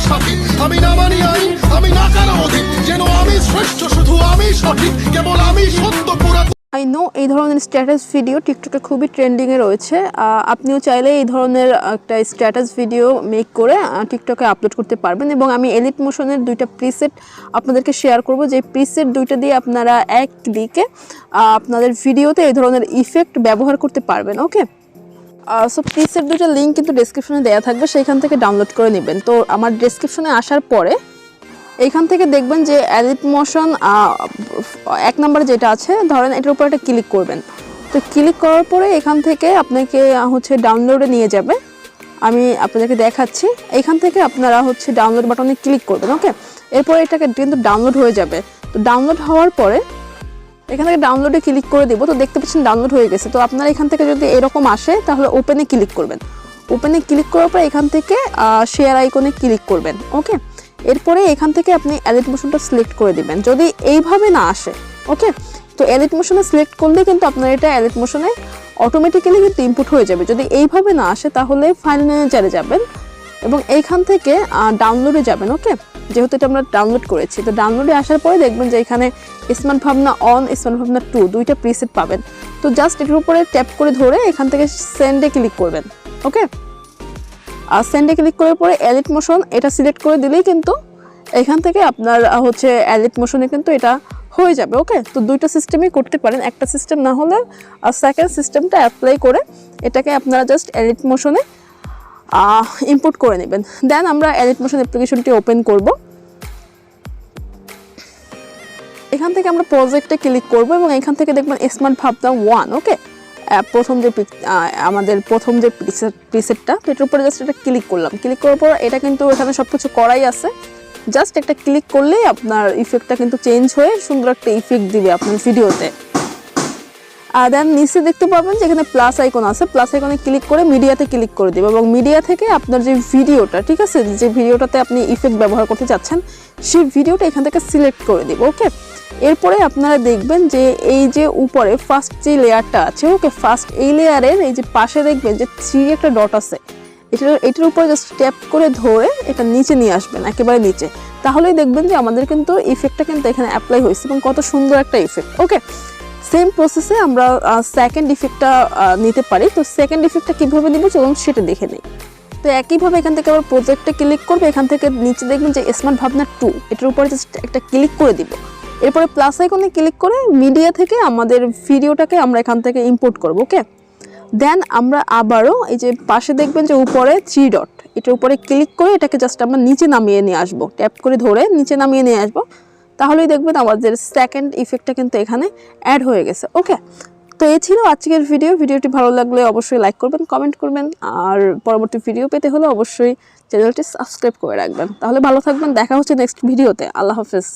সঠিক, আমি না মানি আইন, আমি না কারো অধিক, যেন আমি শ্রেষ্ঠ, শুধু আমি সঠিক, কেবল আমি সত্য পুরাতন। আই নো এই ধরনের স্ট্যাটাস ভিডিও টিকটকে খুবই ট্রেন্ডিংয়ে রয়েছে। আপনিও চাইলে এই ধরনের একটা স্ট্যাটাস ভিডিও মেক করে টিকটকে আপলোড করতে পারবেন। এবং আমি এলিট মোশনের দুইটা প্রিসেট আপনাদেরকে শেয়ার করব, যে প্রিসেট দুইটা দিয়ে আপনারা এক ক্লিকে আপনাদের ভিডিওতে এই ধরনের ইফেক্ট ব্যবহার করতে পারবেন। ওকে, সো প্রিসেট দুইটা লিঙ্ক কিন্তু ডেসক্রিপশনে দেওয়া থাকবে, সেইখান থেকে ডাউনলোড করে নেবেন। তো আমার ডেসক্রিপশনে আসার পরে এইখান থেকে দেখবেন যে এলিট মোশন 1 নম্বরে যেটা আছে, ধরেন এটার উপর একটা ক্লিক করবেন। তো ক্লিক করার পরে এখান থেকে আপনাকে ডাউনলোডে নিয়ে যাবে। আমি আপনাদেরকে দেখাচ্ছি, এইখান থেকে আপনারা ডাউনলোড বাটনে ক্লিক করবেন। ওকে, এরপরে এটাকে কিন্তু ডাউনলোড হয়ে যাবে। তো ডাউনলোড হওয়ার পরে এখান থেকে ডাউনলোডে ক্লিক করে দিব। তো দেখতে পাচ্ছেন ডাউনলোড হয়ে গেছে। তো আপনারা এখান থেকে যদি এরকম আসে তাহলে ওপেনে ক্লিক করবেন। ওপেনে ক্লিক করার পরে এখান থেকে শেয়ার আইকনে ক্লিক করবেন। ওকে, এরপরে এখান থেকে আপনি এলিট মোশনটা সিলেক্ট করে দিবেন। যদি এইভাবে না আসে, ওকে, তো এলিট মোশনে সিলেক্ট করলে কিন্তু আপনার এটা এলিট মোশনে অটোমেটিক্যালি কিন্তু ইনপুট হয়ে যাবে। যদি এইভাবে না আসে তাহলে ফাইল ম্যানেজারে যাবেন এবং এইখান থেকে ডাউনলোডে যাবেন। ওকে, যেহেতু এটা আমরা ডাউনলোড করেছি, তো ডাউনলোডে আসার পরে দেখবেন যে এখানে স্মার্ট ভাবনা 1, স্মার্ট ভাবনা 2 দুইটা প্রিসেট পাবেন। তো জাস্ট এটার উপরে ট্যাপ করে ধরে এখান থেকে সেন্ডে ক্লিক করবেন। ওকে, আর সেন্ডে ক্লিক করার পরে এলিট মোশন এটা সিলেক্ট করে দিলেই কিন্তু এখান থেকে আপনার এলিট মোশনে কিন্তু এটা হয়ে যাবে। ওকে, তো দুইটা সিস্টেমই করতে পারেন, একটা সিস্টেম না হলে সেকেন্ড সিস্টেমটা অ্যাপ্লাই করে এটাকে আপনারা জাস্ট এলিট মোশনে ইম্পোর্ট করে নেবেন। দেন আমরা এলিট মোশন অ্যাপ্লিকেশনটি ওপেন করব। এখান থেকে আমরা প্রজেক্টে ক্লিক করব এবং এখান থেকে দেখবেন স্মার্ট ভাবনা 1। ওকে, আমাদের প্রথম যে প্রিসেটটা, তো এটার উপরে জাস্ট এটা ক্লিক করলাম। ক্লিক করার পর এটা কিন্তু এখানে সব কিছু করাই আছে, জাস্ট একটা ক্লিক করলেই আপনার ইফেক্টটা কিন্তু চেঞ্জ হয়ে সুন্দর একটা ইফেক্ট দিবে আপনার ভিডিওতে। আর দেন নিচে দেখতে পাবেন যে এখানে প্লাস আইকন আছে, প্লাস আইকনে ক্লিক করে মিডিয়াতে ক্লিক করে দেবে এবং মিডিয়া থেকে আপনার যে ভিডিওটা, ঠিক আছে, যে ভিডিওটাতে আপনি ইফেক্ট ব্যবহার করতে চাচ্ছেন সেই ভিডিওটা এখান থেকে সিলেক্ট করে দেবে। ওকে, এরপরে আপনারা দেখবেন যে এই যে উপরে ফার্স্ট যে লেয়ারটা আছে, ওকে, ফার্স্ট এই লেয়ারের এই যে পাশে দেখবেন যে 3 একটা ডট আছে, এটার উপরে জাস্ট ট্যাপ করে ধরে এটা নিচে নিয়ে আসবেন, একেবারে নিচে। তাহলেই দেখবেন যে আমাদের কিন্তু ইফেক্টটা কিন্তু এখানে অ্যাপ্লাই হয়েছে এবং কত সুন্দর একটা ইফেক্ট। ওকে, সেম প্রসেসে আমরা সেকেন্ড ইফেক্টটা নিতে পারি। তো সেকেন্ড ইফেক্টটা কীভাবে নিব চলুন সেটা দেখে নিই। তো একইভাবে এখান থেকে আবার প্রজেক্টে ক্লিক করবে, এখান থেকে নিচে দেখবেন যে স্মার্ট ভাবনা 2, এটার উপরে জাস্ট একটা ক্লিক করে দিব। এরপরে প্লাস আইকনে ক্লিক করে মিডিয়া থেকে আমাদের ভিডিওটাকে আমরা এখান থেকে ইম্পোর্ট করব। ওকে, দেন আমরা আবারও এই যে পাশে দেখবেন যে উপরে 3 ডট, এটার উপরে ক্লিক করে এটাকে জাস্ট আমরা নিচে নামিয়ে নিয়ে আসবো, ট্যাপ করে ধরে নিচে নামিয়ে নিয়ে আসবো। তাহলেই দেখবেন আমাদের সেকেন্ড ইফেক্টটা কিন্তু এখানে অ্যাড হয়ে গেছে। ওকে, তো এই ছিল আজকের ভিডিওটি ভালো লাগলে অবশ্যই লাইক করবেন, কমেন্ট করবেন, আর পরবর্তী ভিডিও পেতে হলে অবশ্যই চ্যানেলটি সাবস্ক্রাইব করে রাখবেন। তাহলে ভালো থাকবেন, দেখা হচ্ছে নেক্সট ভিডিওতে। আল্লাহ হাফেজ।